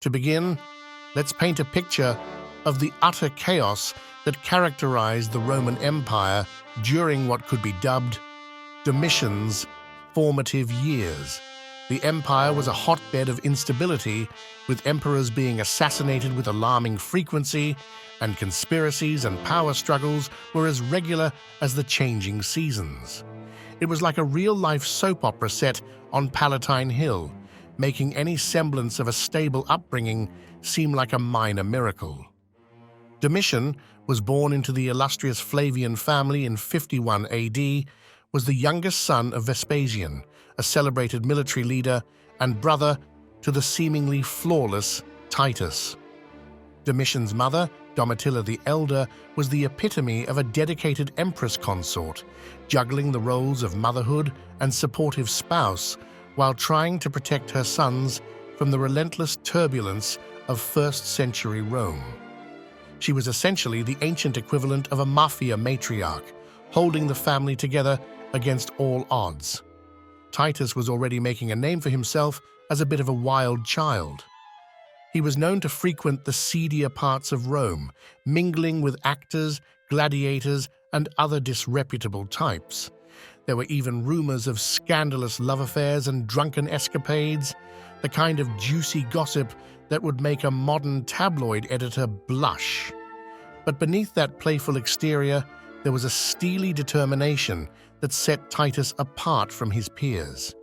To begin, let's paint a picture of the utter chaos that characterized the Roman Empire during what could be dubbed Domitian's formative years. The empire was a hotbed of instability, with emperors being assassinated with alarming frequency, and conspiracies and power struggles were as regular as the changing seasons. It was like a real-life soap opera set on Palatine Hill, making any semblance of a stable upbringing seem like a minor miracle. Domitian was born into the illustrious Flavian family in 51 AD, was the youngest son of Vespasian, a celebrated military leader, and brother to the seemingly flawless Titus. Domitian's mother, Domitilla the Elder, was the epitome of a dedicated empress consort, juggling the roles of motherhood and supportive spouse while trying to protect her sons from the relentless turbulence of first-century Rome. She was essentially the ancient equivalent of a mafia matriarch, holding the family together against all odds. Titus was already making a name for himself as a bit of a wild child. He was known to frequent the seedier parts of Rome, mingling with actors, gladiators, and other disreputable types. There were even rumors of scandalous love affairs and drunken escapades, the kind of juicy gossip that would make a modern tabloid editor blush. But beneath that playful exterior, there was a steely determination that set Titus apart from his peers.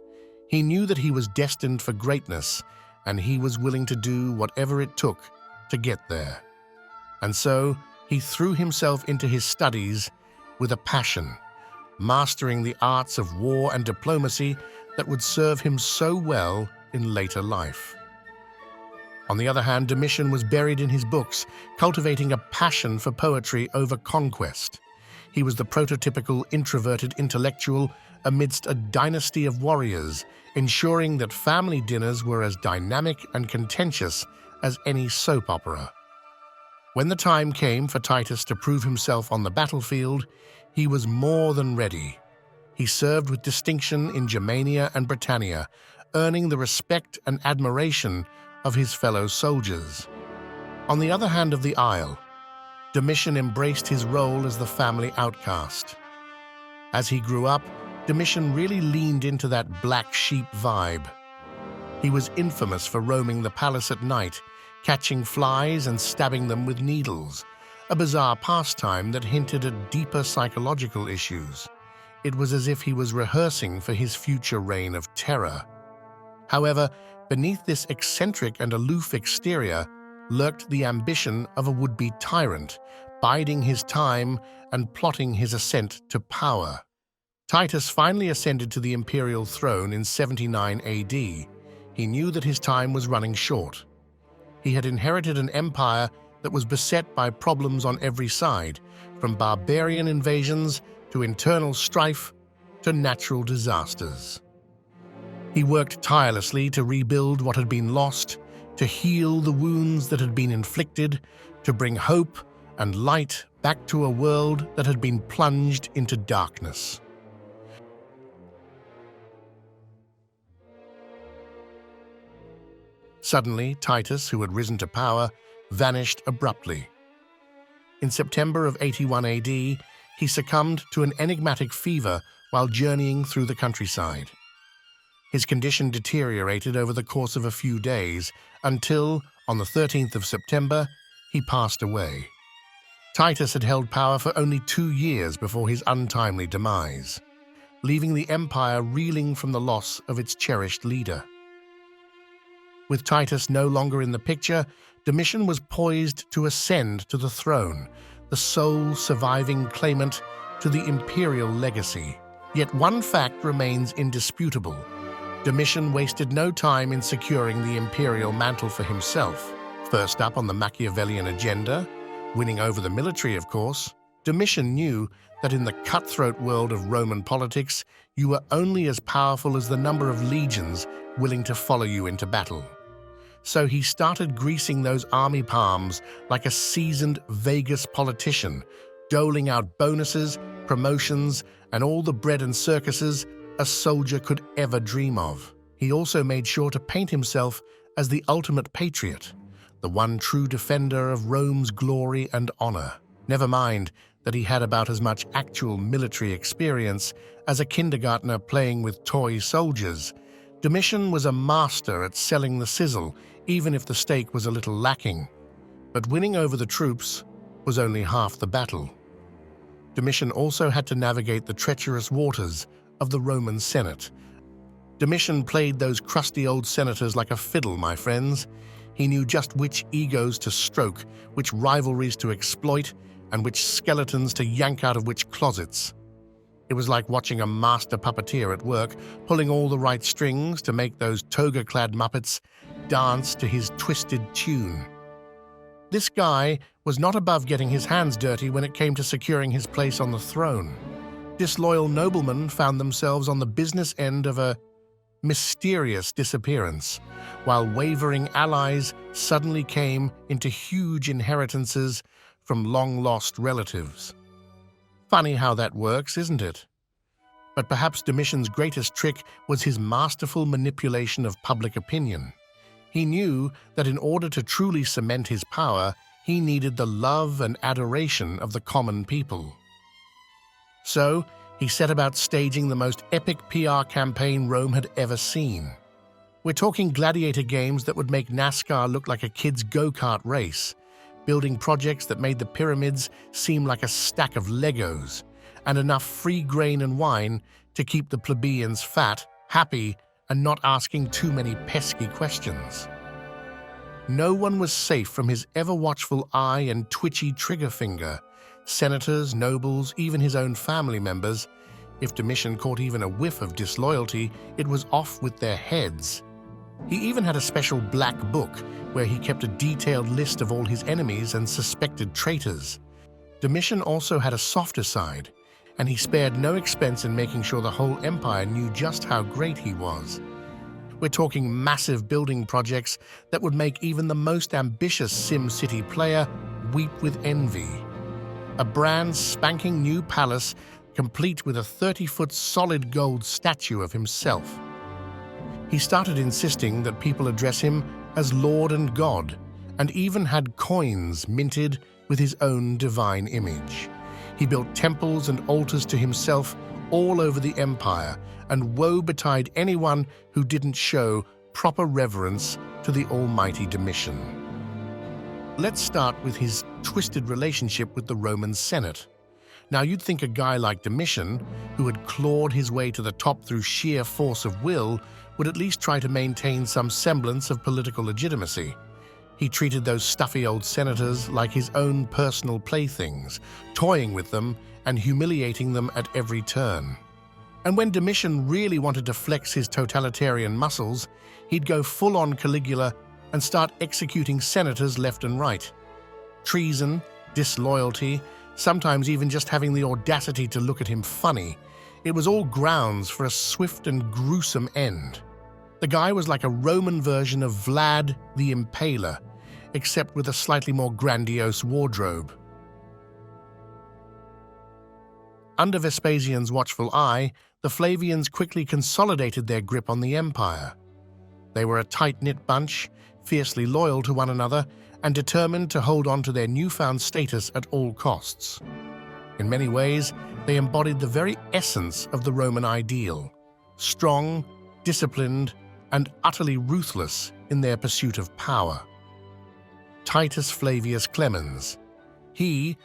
He knew that he was destined for greatness, and he was willing to do whatever it took to get there. And so, he threw himself into his studies with a passion, mastering the arts of war and diplomacy that would serve him so well in later life. On the other hand, Domitian was buried in his books, cultivating a passion for poetry over conquest. He was the prototypical introverted intellectual amidst a dynasty of warriors, ensuring that family dinners were as dynamic and contentious as any soap opera. When the time came for Titus to prove himself on the battlefield, he was more than ready. He served with distinction in Germania and Britannia, earning the respect and admiration of his fellow soldiers. On the other hand of the aisle, Domitian embraced his role as the family outcast. As he grew up, Domitian really leaned into that black sheep vibe. He was infamous for roaming the palace at night, catching flies and stabbing them with needles, a bizarre pastime that hinted at deeper psychological issues. It was as if he was rehearsing for his future reign of terror. However, beneath this eccentric and aloof exterior lurked the ambition of a would-be tyrant, biding his time and plotting his ascent to power. Titus finally ascended to the imperial throne in 79 AD. He knew that his time was running short. He had inherited an empire that was beset by problems on every side, from barbarian invasions to internal strife to natural disasters. He worked tirelessly to rebuild what had been lost, to heal the wounds that had been inflicted, to bring hope and light back to a world that had been plunged into darkness. Suddenly, Titus, who had risen to power, vanished abruptly. In September of 81 AD, he succumbed to an enigmatic fever while journeying through the countryside. His condition deteriorated over the course of a few days until, on the 13th of September, he passed away. Titus had held power for only 2 years before his untimely demise, leaving the empire reeling from the loss of its cherished leader. With Titus no longer in the picture, Domitian was poised to ascend to the throne, the sole surviving claimant to the imperial legacy. Yet one fact remains indisputable. Domitian wasted no time in securing the imperial mantle for himself. First up on the Machiavellian agenda, winning over the military, of course, Domitian knew that in the cutthroat world of Roman politics, you were only as powerful as the number of legions willing to follow you into battle. So he started greasing those army palms like a seasoned Vegas politician, doling out bonuses, promotions, and all the bread and circuses a soldier could ever dream of. He also made sure to paint himself as the ultimate patriot, the one true defender of Rome's glory and honor. Never mind that he had about as much actual military experience as a kindergartner playing with toy soldiers. Domitian was a master at selling the sizzle, even if the steak was a little lacking. But winning over the troops was only half the battle. Domitian also had to navigate the treacherous waters of the Roman Senate. Domitian played those crusty old senators like a fiddle, my friends. He knew just which egos to stroke, which rivalries to exploit, and which skeletons to yank out of which closets. It was like watching a master puppeteer at work, pulling all the right strings to make those toga-clad Muppets dance to his twisted tune. This guy was not above getting his hands dirty when it came to securing his place on the throne. Disloyal noblemen found themselves on the business end of a mysterious disappearance, while wavering allies suddenly came into huge inheritances from long-lost relatives. Funny how that works, isn't it? But perhaps Domitian's greatest trick was his masterful manipulation of public opinion. He knew that in order to truly cement his power, he needed the love and adoration of the common people. So, he set about staging the most epic PR campaign Rome had ever seen. We're talking gladiator games that would make NASCAR look like a kid's go-kart race, building projects that made the pyramids seem like a stack of Legos, and enough free grain and wine to keep the plebeians fat, happy, and not asking too many pesky questions. No one was safe from his ever-watchful eye and twitchy trigger finger. Senators, nobles, even his own family members. If Domitian caught even a whiff of disloyalty, it was off with their heads. He even had a special black book where he kept a detailed list of all his enemies and suspected traitors. Domitian also had a softer side, and he spared no expense in making sure the whole empire knew just how great he was. We're talking massive building projects that would make even the most ambitious SimCity player weep with envy. A brand spanking new palace, complete with a 30-foot solid gold statue of himself. He started insisting that people address him as Lord and God, and even had coins minted with his own divine image. He built temples and altars to himself all over the empire, and woe betide anyone who didn't show proper reverence to the almighty Domitian. Let's start with his twisted relationship with the Roman Senate. Now, you'd think a guy like Domitian, who had clawed his way to the top through sheer force of will, would at least try to maintain some semblance of political legitimacy. He treated those stuffy old senators like his own personal playthings, toying with them and humiliating them at every turn. And when Domitian really wanted to flex his totalitarian muscles, he'd go full-on Caligula and start executing senators left and right. Treason, disloyalty, sometimes even just having the audacity to look at him funny. It was all grounds for a swift and gruesome end. The guy was like a Roman version of Vlad the Impaler, except with a slightly more grandiose wardrobe. Under Vespasian's watchful eye, the Flavians quickly consolidated their grip on the empire. They were a tight-knit bunch, fiercely loyal to one another, and determined to hold on to their newfound status at all costs. In many ways, they embodied the very essence of the Roman ideal: strong, disciplined, and utterly ruthless in their pursuit of power. Titus Flavius Clemens. He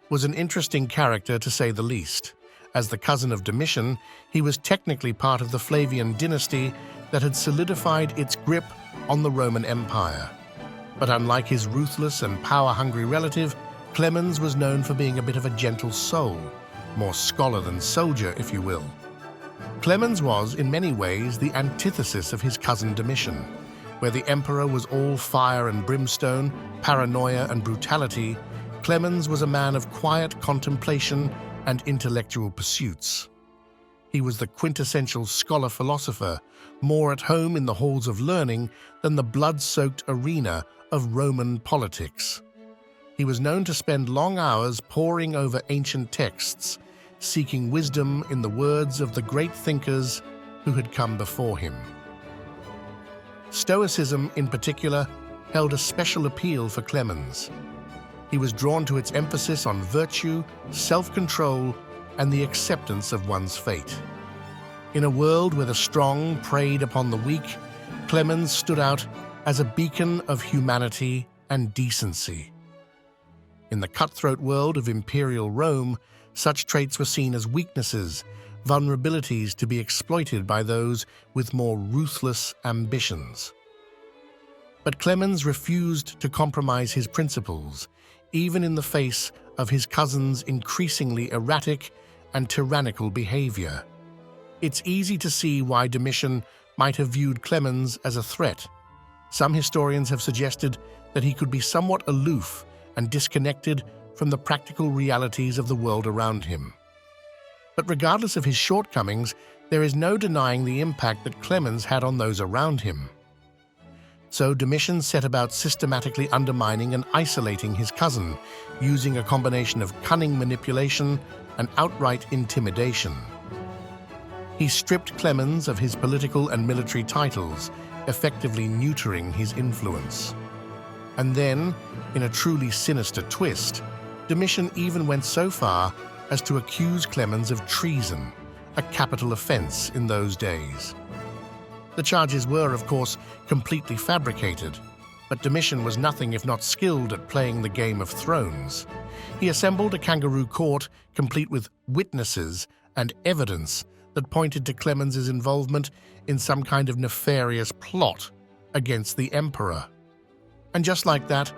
was an interesting character, to say the least. As the cousin of Domitian, he was technically part of the Flavian dynasty that had solidified its grip on the Roman Empire. But unlike his ruthless and power-hungry relative, Clemens was known for being a bit of a gentle soul, more scholar than soldier, if you will. Clemens was, in many ways, the antithesis of his cousin Domitian, where the emperor was all fire and brimstone, paranoia and brutality. Clemens was a man of quiet contemplation and intellectual pursuits. He was the quintessential scholar-philosopher, more at home in the halls of learning than the blood-soaked arena of Roman politics. He was known to spend long hours poring over ancient texts, seeking wisdom in the words of the great thinkers who had come before him. Stoicism, in particular, held a special appeal for Clemens. He was drawn to its emphasis on virtue, self-control, and the acceptance of one's fate. In a world where the strong preyed upon the weak, Clemens stood out as a beacon of humanity and decency. In the cutthroat world of imperial Rome, such traits were seen as weaknesses, vulnerabilities to be exploited by those with more ruthless ambitions. But Clemens refused to compromise his principles, even in the face of his cousin's increasingly erratic and tyrannical behavior. It's easy to see why Domitian might have viewed Clemens as a threat. Some historians have suggested that he could be somewhat aloof and disconnected from the practical realities of the world around him. But regardless of his shortcomings, there is no denying the impact that Clemens had on those around him. So Domitian set about systematically undermining and isolating his cousin, using a combination of cunning manipulation and outright intimidation. He stripped Clemens of his political and military titles, effectively neutering his influence. And then, in a truly sinister twist, Domitian even went so far as to accuse Clemens of treason, a capital offense in those days. The charges were, of course, completely fabricated, but Domitian was nothing if not skilled at playing the Game of Thrones. He assembled a kangaroo court complete with witnesses and evidence that pointed to Clemens's involvement in some kind of nefarious plot against the emperor. And just like that,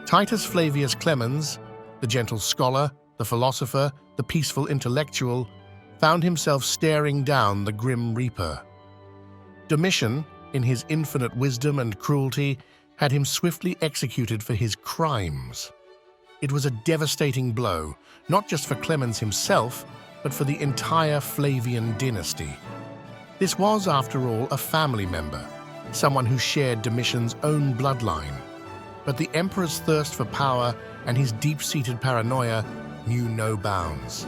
Titus Flavius Clemens, the gentle scholar, the philosopher, the peaceful intellectual, found himself staring down the grim reaper. Domitian, in his infinite wisdom and cruelty, had him swiftly executed for his crimes. It was a devastating blow, not just for Clemens himself, but for the entire Flavian dynasty. This was, after all, a family member, someone who shared Domitian's own bloodline. But the emperor's thirst for power and his deep-seated paranoia knew no bounds.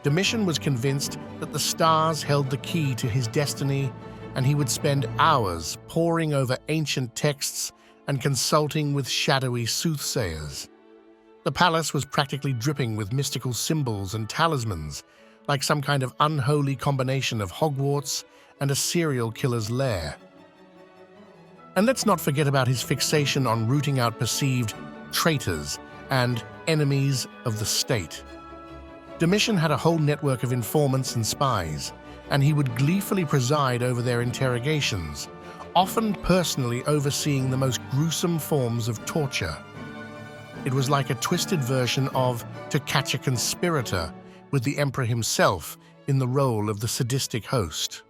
Domitian was convinced that the stars held the key to his destiny, and he would spend hours poring over ancient texts and consulting with shadowy soothsayers. The palace was practically dripping with mystical symbols and talismans, like some kind of unholy combination of Hogwarts and a serial killer's lair. And let's not forget about his fixation on rooting out perceived traitors and enemies of the state. Domitian had a whole network of informants and spies, and he would gleefully preside over their interrogations, often personally overseeing the most gruesome forms of torture. It was like a twisted version of To Catch a Conspirator, with the emperor himself in the role of the sadistic host.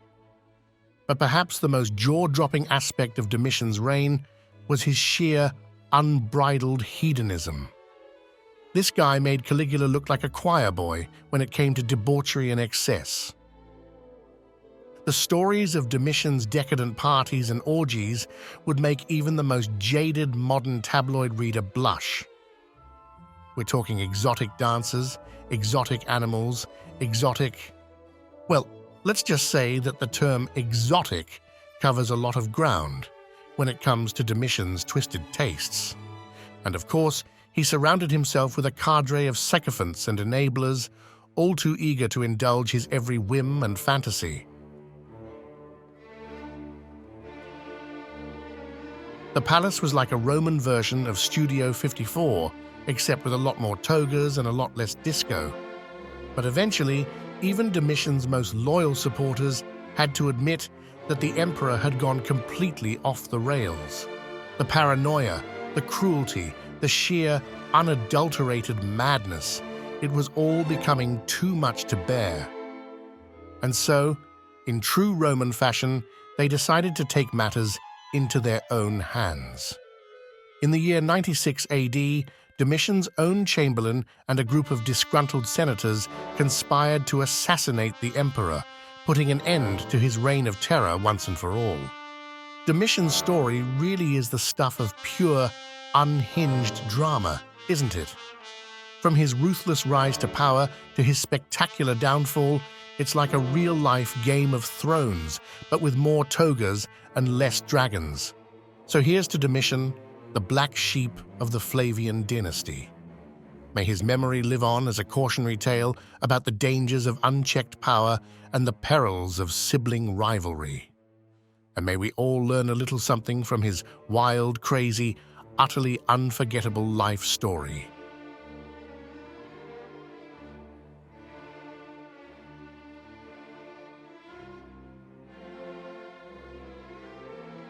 But perhaps the most jaw-dropping aspect of Domitian's reign was his sheer, unbridled hedonism. This guy made Caligula look like a choir boy when it came to debauchery and excess. The stories of Domitian's decadent parties and orgies would make even the most jaded modern tabloid reader blush. We're talking exotic dances, exotic animals, well, let's just say that the term exotic covers a lot of ground when it comes to Domitian's twisted tastes. And of course, he surrounded himself with a cadre of sycophants and enablers, all too eager to indulge his every whim and fantasy. The palace was like a Roman version of Studio 54, except with a lot more togas and a lot less disco. But eventually, even Domitian's most loyal supporters had to admit that the emperor had gone completely off the rails. The paranoia, the cruelty, the sheer, unadulterated madness, it was all becoming too much to bear. And so, in true Roman fashion, they decided to take matters into their own hands. In the year 96 AD, Domitian's own chamberlain and a group of disgruntled senators conspired to assassinate the emperor, putting an end to his reign of terror once and for all. Domitian's story really is the stuff of pure, unhinged drama, isn't it? From his ruthless rise to power to his spectacular downfall, It's like a real-life Game of Thrones, but with more togas and less dragons. So here's to Domitian, the black sheep of the Flavian dynasty. May his memory live on as a cautionary tale about the dangers of unchecked power and the perils of sibling rivalry. And may we all learn a little something from his wild, crazy, utterly unforgettable life story.